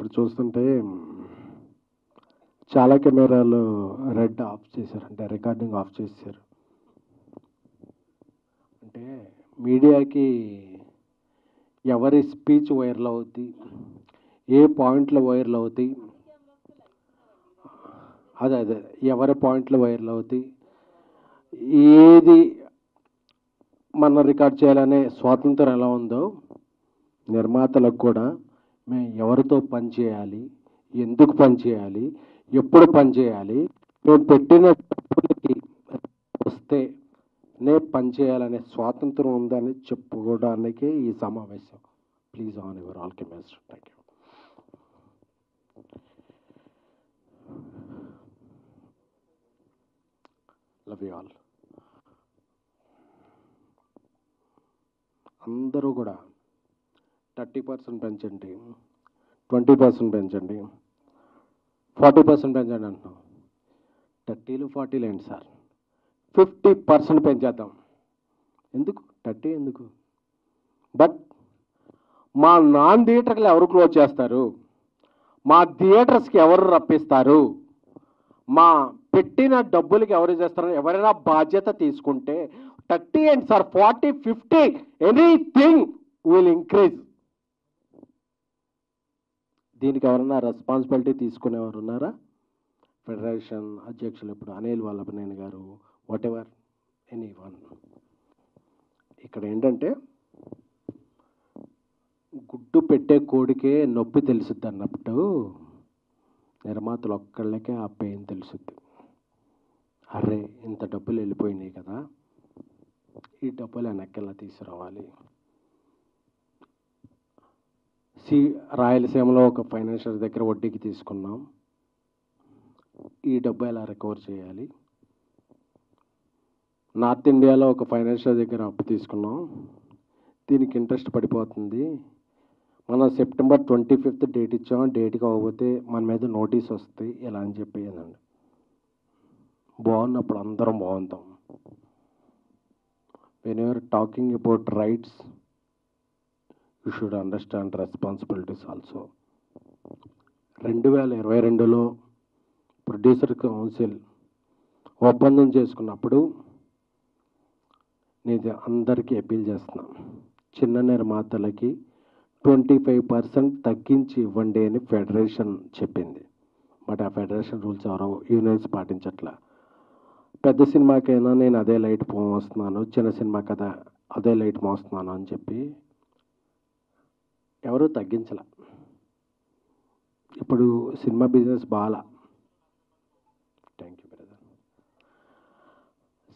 ఇక్కడ చూస్తుంటే చాలా కెమెరాలు రెడ్ ఆఫ్ చేశారు, అంటే రికార్డింగ్ ఆఫ్ చేశారు. అంటే మీడియాకి ఎవరి స్పీచ్ వైరల్ అవుద్ది, ఏ పాయింట్లు వైరల్ అవుతాయి, అదే ఎవరి పాయింట్లు వైరల్ అవుతాయి, ఏది మనం రికార్డ్ చేయాలనే స్వాతంత్రం ఎలా ఉందో నిర్మాతలకు కూడా మేము ఎవరితో పని చేయాలి, ఎందుకు పని చేయాలి, ఎప్పుడు పని చేయాలి, మేము పెట్టిన డబ్బులకి వస్తే నే పని చేయాలనే స్వాతంత్రం ఉందని చెప్పుకోవడానికే ఈ సమావేశం. Please on your all cameras. Thank you. Love you all. అందరూ కూడా 30% పెంచండి, 20% పెంచండి, 40% పెంచండి అంటున్నాం. 30లు 40లు ఏంటి సార్, 50% పెంచేద్దాం. ఎందుకు 30 ఎందుకు? బట్ మా నాన్ థియేటర్లు ఎవరు క్లోజ్ చేస్తారు, మా థియేటర్స్కి ఎవరు రప్పిస్తారు, మా పెట్టిన డబ్బులకి ఎవరు చేస్తారు, ఎవరైనా బాధ్యత తీసుకుంటే 30 ఏంటి సార్, 40, 50 ఎనీథింగ్ విల్ ఇంక్రీజ్. దీనికి ఎవరన్నా రెస్పాన్సిబిలిటీ తీసుకునేవారు ఉన్నారా? ఫెడరేషన్ అధ్యక్షులు ఇప్పుడు అనిల్ వల్లభనేని గారు, వాట్ ఎవర్ ఎనీ వన్. ఇక్కడ ఏంటంటే గుడ్డు పెట్టే కోడికే నొప్పి తెలుసుద్ది అన్నప్పుడు నిర్మాతలు ఒక్కళ్ళకే ఆ పెయిన్ తెలుసుద్ది. అరే ఇంత డబ్బులు వెళ్ళిపోయినాయి కదా, ఈ డబ్బులు వెనక్కెలా తీసుకురావాలి. రాయలసీమలో ఒక ఫైనాన్షియల్ దగ్గర వడ్డీకి తీసుకున్నాం, ఈ డబ్బు ఎలా రికవర్ చేయాలి. నార్త్ ఇండియాలో ఒక ఫైనాన్షియల్ దగ్గర అప్పు తీసుకున్నాం, దీనికి ఇంట్రెస్ట్ పడిపోతుంది, మనం సెప్టెంబర్ 25th డేట్ ఇచ్చాం, డేట్కి అవ్వకపోతే మన మీద నోటీస్ వస్తాయి ఇలా అని చెప్పేదండి. బాగున్నప్పుడు అందరం బాగుంటాం. When you're talking about rights you should understand responsibilities also. 2022లో ప్రొడ్యూసర్ కౌన్సిల్ ఒప్పందం చేసుకున్నప్పుడు నేను అందరికీ అపీల్ చేస్తున్నాను, చిన్న నిర్మాతలకి 25% తగ్గించి ఇవ్వండి అని ఫెడరేషన్ చెప్పింది. బట్ ఆ ఫెడరేషన్ రూల్స్ ఎవరో యూనియన్స్ పాటించట్లా. పెద్ద సినిమాకైనా నేను అదే లైట్ మోస్తున్నాను, చిన్న సినిమా కదా అదే లైట్ మోస్తున్నాను అని చెప్పి ఎవరూ తగ్గించలే. ఇప్పుడు సినిమా బిజినెస్ బాగా, thank you brother,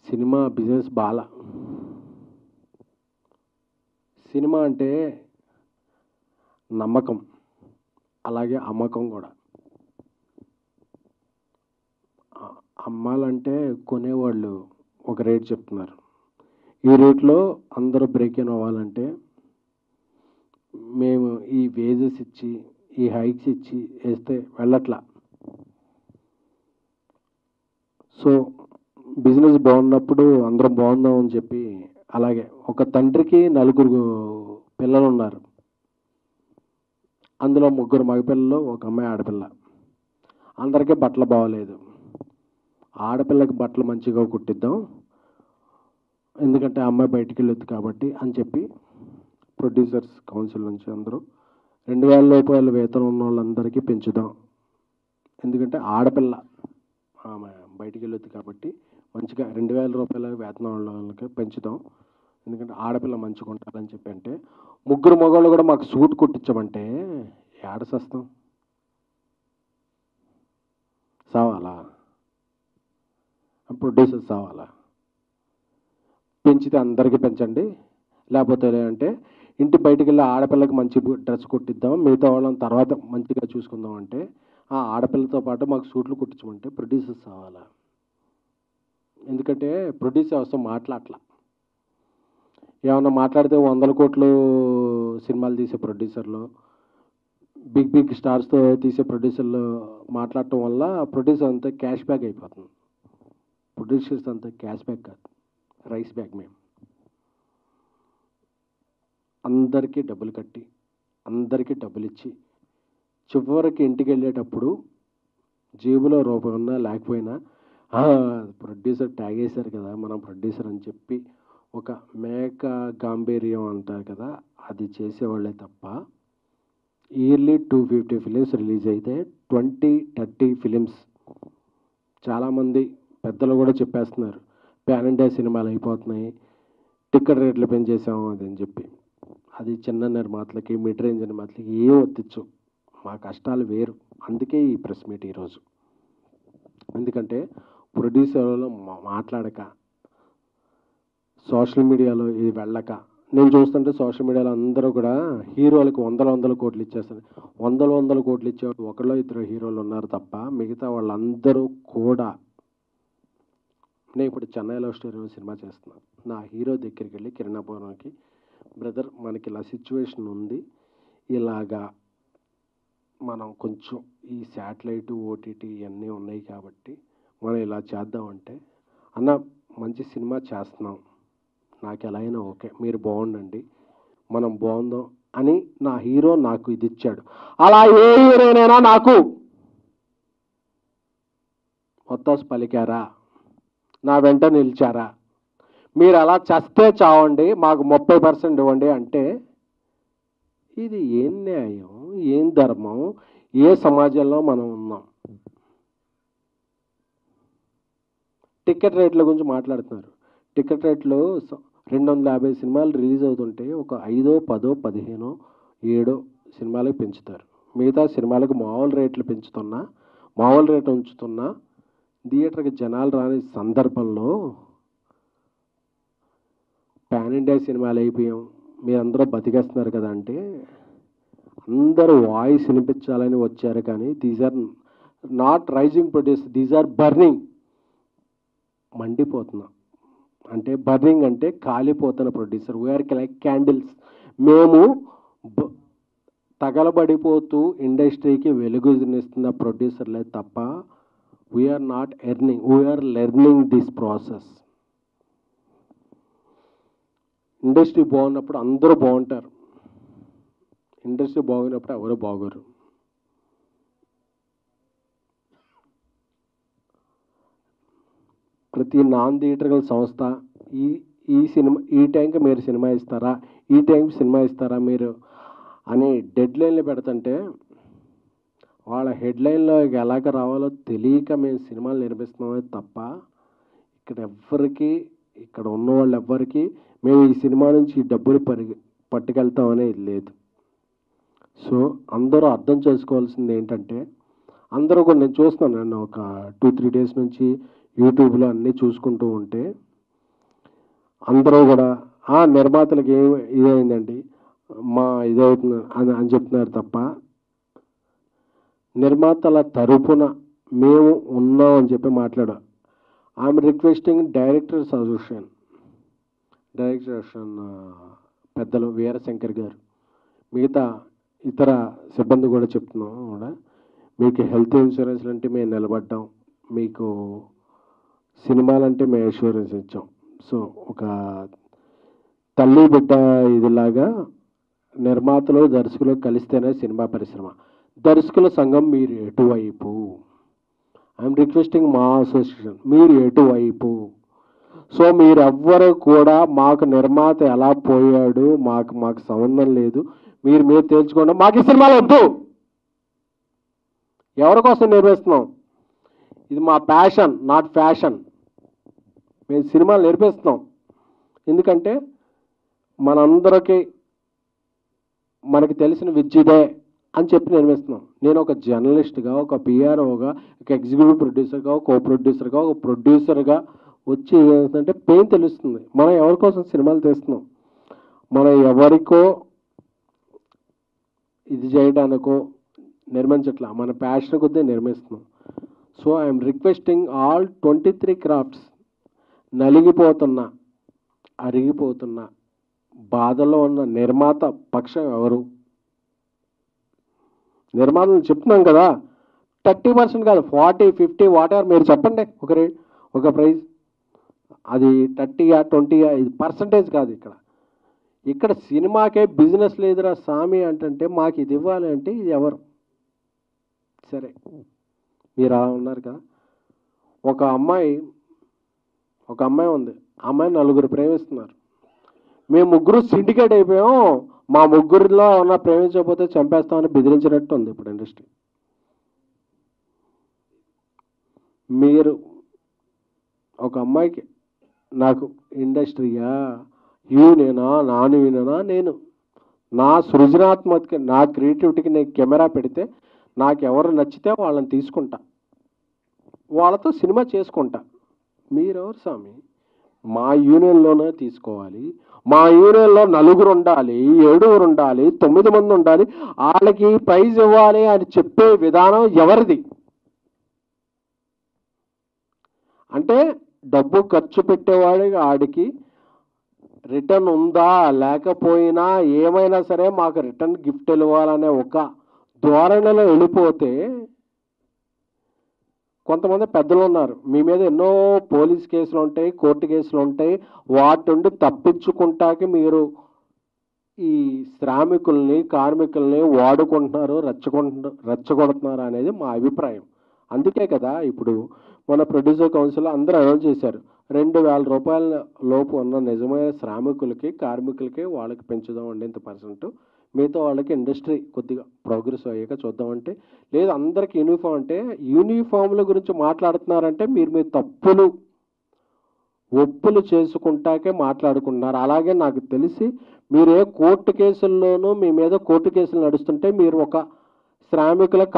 cinema business బాగా. సినిమా అంటే నమ్మకం, అలాగే అమ్మకం కూడా. అమ్మాలంటే కొనేవాళ్ళు ఒక రేట్ చెప్తున్నారు, ఈ రేట్లో అందరూ బ్రేక్ ఇన్ అవ్వాలంటే మేము ఈ వేజెస్ ఇచ్చి ఈ హైక్స్ ఇచ్చి వేస్తే వెళ్ళట్లా. సో బిజినెస్ బాగున్నప్పుడు అందరం బాగుందాం అని చెప్పి, అలాగే ఒక తండ్రికి 4 పిల్లలు ఉన్నారు, అందులో 3 మగపిల్లలు, ఒక అమ్మాయి ఆడపిల్ల. అందరికీ బట్టలు బాగోలేదు, ఆడపిల్లకి బట్టలు మంచిగా కుట్టిద్దాం ఎందుకంటే అమ్మాయి బయటికి వెళ్ళొద్దు కాబట్టి అని చెప్పి ప్రొడ్యూసర్స్ కౌన్సిల్ నుంచి అందరూ 2000 రూపాయల వేతనం ఉన్న వాళ్ళందరికీ పెంచుదాం, ఎందుకంటే ఆడపిల్ల ఆమె బయటికి వెళ్ళొద్దు కాబట్టి మంచిగా 2000 రూపాయల వేతనం ఉన్న వాళ్ళకి పెంచుదాం, ఎందుకంటే ఆడపిల్ల మంచిగా ఉండాలని చెప్పి. అంటే 3 మగవాళ్ళు కూడా మాకు సూట్ కుట్టించమంటే ఏడసేస్తాం, సావాలా, ప్రొడ్యూసర్స్ సావాలా. పెంచితే అందరికీ పెంచండి, లేకపోతే అంటే ఇంటి బయటికి వెళ్ళి ఆడపిల్లకి మంచి డ్రెస్ కుట్టిద్దాం, మిగతా వాళ్ళని తర్వాత మంచిగా చూసుకుందాం అంటే ఆ ఆడపిల్లతో పాటు మాకు సూట్లు కుట్టించమంటే ప్రొడ్యూసర్స్ కావాలా. ఎందుకంటే ప్రొడ్యూసర్ అవసరం మాట్లాడలా, ఏమన్నా మాట్లాడితే 100 కోట్లు సినిమాలు తీసే ప్రొడ్యూసర్లు, బిగ్ స్టార్స్తో తీసే ప్రొడ్యూసర్లు మాట్లాడటం వల్ల ప్రొడ్యూసర్ అంతా క్యాష్ బ్యాక్ అయిపోతుంది. ప్రొడ్యూసర్స్ అంతా క్యాష్ బ్యాక్ కాదు, రైస్ బ్యాక్. మేము అందరికీ డబ్బులు కట్టి అందరికీ డబ్బులు ఇచ్చి చివరికి ఇంటికి వెళ్ళేటప్పుడు జేబులో రూపాయి ఉన్నా లేకపోయినా ప్రొడ్యూసర్ ట్యాగ్ వేశారు కదా మనం ప్రొడ్యూసర్ అని చెప్పి ఒక మేక గాంభీర్యం అంటారు కదా, అది చేసేవాళ్ళే తప్ప ఇయర్లీ 250 ఫిలిమ్స్ రిలీజ్ అయితే 20-30 ఫిలిమ్స్ చాలామంది పెద్దలు కూడా చెప్పేస్తున్నారు పాన్ ఇండియా సినిమాలు అయిపోతున్నాయి, టికెట్ రేట్లు పెంచేసాము అది అని చెప్పి. అది చిన్న నిర్మాతలకి మిడ్ రేంజ్ నిర్మాతలకి ఏం ఒత్తిచ్చు, మా కష్టాలు వేరు. అందుకే ఈ ప్రెస్ మీట్ ఈరోజు. ఎందుకంటే ప్రొడ్యూసర్లో మాట్లాడక, సోషల్ మీడియాలో ఇది వెళ్ళక, నేను చూస్తుంటే సోషల్ మీడియాలో అందరూ కూడా హీరోలకు వందల కోట్లు ఇచ్చేస్తారు. వందల కోట్లు ఇచ్చేవాళ్ళు ఒకళ్ళో ఇద్దరు హీరోలు ఉన్నారు తప్ప మిగతా వాళ్ళందరూ కూడా. నేను ఇప్పుడు చెన్నై లవ్ స్టోరీ సినిమా చేస్తున్నాను. నా హీరో దగ్గరికి వెళ్ళి కిరణాపురంకి, బ్రదర్ మనకి ఇలా సిచ్యువేషన్ ఉంది, ఇలాగా మనం కొంచెం ఈ శాటిలైట్ ఓటీటీ ఇవన్నీ ఉన్నాయి కాబట్టి మనం ఇలా చేద్దామంటే, అన్న మంచి సినిమా చేస్తున్నాం, నాకు ఎలా అయినా ఓకే, మీరు బాగుండండి, మనం బాగుందాం అని నా హీరో నాకు ఇది ఇచ్చాడు. అలా ఏ హీరోనైనా నాకు ఒత్తాసు పలికారా, నా వెంట నిలిచారా, మీరు అలా చస్తే చావండి మాకు 30% ఇవ్వండి అంటే ఇది ఏం న్యాయం, ఏం ధర్మం, ఏ సమాజంలో మనం ఉన్నాం? టికెట్ రేట్ల గురించి మాట్లాడుతున్నారు. టికెట్ రేట్లు 250 సినిమాలు రిలీజ్ అవుతుంటే ఒక 5, 10, 15, 7 సినిమాలకు పెంచుతారు. మిగతా సినిమాలకు మామూలు రేట్లు పెంచుతున్నా, మామూలు రేటు ఉంచుతున్నా థియేటర్కి జనాలు రాని సందర్భంలో పాన్ ఇండియా సినిమాలు అయిపోయాం, మీరందరూ బతికేస్తున్నారు కదా అంటే, అందరూ వాయిస్ వినిపించాలని వచ్చారు కానీ these are not rising produce, these are burning. మండిపోతున్నా అంటే, బర్నింగ్ అంటే కాలిపోతున్న ప్రొడ్యూసర్. We're like candles. మేము తగలబడిపోతూ ఇండస్ట్రీకి వెలుగునిస్తున్న ప్రొడ్యూసర్లే తప్ప we're not earning, we're learning this process. Industry బాగున్నప్పుడు అందరూ బాగుంటారు, ఇండస్ట్రీ బాగున్నప్పుడు ఎవరు బాగోరు. ప్రతి నాన్ థియేటర్కల్ సంస్థ ఈ సినిమా ఈ టైంకి మీరు సినిమా ఇస్తారా, ఈ టైంకి సినిమా ఇస్తారా మీరు అని డెడ్లైన్లు పెడుతుంటే వాళ్ళ హెడ్లైన్లో ఎలాగ రావాలో తెలియక మేము సినిమాలు నిర్మిస్తున్నామే తప్ప ఇక్కడ ఉన్న వాళ్ళు ఎవ్వరికి మేము ఈ సినిమా నుంచి ఈ డబ్బులు పట్టుకెళ్తామనేది లేదు. సో అందరూ అర్థం చేసుకోవాల్సింది ఏంటంటే, అందరూ కూడా నేను చూస్తున్నాను, నేను ఒక 2-3 డేస్ నుంచి యూట్యూబ్లో అన్నీ చూసుకుంటూ ఉంటే అందరూ కూడా నిర్మాతలకు ఏం ఇదైందండి మా ఇదవుతుంది అని చెప్తున్నారు తప్ప నిర్మాతల తరపున మేము ఉన్నాం అని చెప్పి మాట్లాడాం. ఐఎమ్ రిక్వెస్టింగ్ డైరెక్టర్ అసోసియేషన్ పెద్దలు వీరశంకర్ గారు, మిగతా ఇతర సిబ్బంది కూడా చెప్తున్నాం కూడా, మీకు హెల్త్ ఇన్సూరెన్స్లు అంటే మేము నిలబడ్డాం, మీకు సినిమాలంటే మేము ఇన్సూరెన్స్ ఇచ్చాం. సో ఒక తల్లి బిడ్డ ఇదిలాగా నిర్మాతలు దర్శకులు కలిస్తేనే సినిమా పరిశ్రమ. దర్శకుల సంఘం మీరు ఎటువైపు? ఐఎమ్ రిక్వెస్టింగ్ మా అసోసియేషన్, మీరు ఎటువైపు? సో మీరెవ్వరు కూడా మాకు నిర్మాత ఎలా పోయాడు మాకు సంబంధం లేదు, మీరు తేల్చుకోండి, మాకు ఈ సినిమాలు వద్దు. ఎవరి కోసం నిర్మిస్తున్నాం? ఇది మా ప్యాషన్, నాట్ ఫ్యాషన్. మేము సినిమాలు నిర్మిస్తున్నాం ఎందుకంటే మనందరికీ మనకి తెలిసిన విద్యదే అని చెప్పి నిర్మిస్తున్నాం. నేను ఒక జర్నలిస్ట్గా, ఒక పిఆర్ఓగా, ఒక ఎగ్జిక్యూటివ్ ప్రొడ్యూసర్గా, ఒక కో ప్రొడ్యూసర్గా, ఒక ప్రొడ్యూసర్గా వచ్చి ఏమవుతుందంటే పెయిన్ తెలుస్తుంది. మనం ఎవరి కోసం సినిమాలు తీస్తున్నాం, మనం ఎవరికో ఇది చేయడానికో నిర్మించట్లా, మన ప్యాషన్ కొద్దీ నిర్మిస్తున్నాం. So I'm requesting all 23 crafts నలిగిపోతున్నా, అరిగిపోతున్న బాధలో ఉన్న నిర్మాత పక్షం ఎవరు? నిర్మాతలు చెప్తున్నాం కదా, 30% కాదు, 40, 50 వాటెవర్ మీరు చెప్పండి ఒక ప్రైజ్. అది 30, 20 ఇది పర్సంటేజ్ కాదు. ఇక్కడ సినిమాకే బిజినెస్ లేదురా స్వామి అంటే మాకు ఇది ఇవ్వాలి అంటే ఇది ఎవరు? సరే మీరు అలా ఉన్నారు కదా. ఒక అమ్మాయి ఉంది, ఆ అమ్మాయి నలుగురు ప్రేమిస్తున్నారు. మేము ముగ్గురు సిండికేట్ అయిపోయాం, మా ముగ్గురిలో ఉన్న ప్రేమించకపోతే చంపేస్తామని బెదిరించినట్టు ఉంది ఇప్పుడు ఇండస్ట్రీ. మీరు ఒక అమ్మాయికి నాకు ఇండస్ట్రీయా, యూనేనా, నాన్ యూనేనా, నేను నా సృజనాత్మక నా క్రియేటివిటీకి నేను కెమెరా పెడితే నాకు ఎవరు నచ్చితే వాళ్ళని తీసుకుంటా, వాళ్ళతో సినిమా చేసుకుంటా. మీరెవరు స్వామి? మా యూనియన్లోనే తీసుకోవాలి, మా యూనియన్లో 4 ఉండాలి, 7 ఉండాలి, 9 మంది ఉండాలి, వాళ్ళకి ప్రైజ్ ఇవ్వాలి అని చెప్పే విధానం ఎవరిది? అంటే డబ్బు ఖర్చు పెట్టేవాడికి ఆడికి రిటర్న్ ఉందా లేకపోయినా ఏమైనా సరే మాకు రిటర్న్ గిఫ్ట్ ఇవ్వాలనే ఒక ధోరణిలో వెళ్ళిపోతే, కొంతమంది పెద్దలు ఉన్నారు, మీ మీద ఎన్నో పోలీస్ కేసులు ఉంటాయి, కోర్టు కేసులు ఉంటాయి, వాటి నుండి తప్పించుకుంటాకి మీరు ఈ శ్రామికుల్ని కార్మికుల్ని వాడుకుంటున్నారు, రెచ్చగొడుతున్నారు అనేది మా అభిప్రాయం. అందుకే కదా ఇప్పుడు మన ప్రొడ్యూసర్ కౌన్సిల్ అందరూ అనౌన్స్ చేశారు, 2,000 రూపాయల లోపు ఉన్న నిజమైన శ్రామికులకి కార్మికులకి వాళ్ళకి పెంచుదామండి ఇంత%, మిగతా వాళ్ళకి ఇండస్ట్రీ కొద్దిగా ప్రోగ్రెస్ అయ్యాక చూద్దామంటే, లేదు అందరికి యూనిఫామ్ అంటే, యూనిఫామ్ల గురించి మాట్లాడుతున్నారంటే మీరు మీ ఒప్పులు చేసుకుంటాకే మాట్లాడుకుంటున్నారు. అలాగే నాకు తెలిసి మీరు ఏ కోర్టు కేసుల్లోనూ మీ మీద కోర్టు కేసులు నడుస్తుంటే మీరు ఒక శ్రామికుల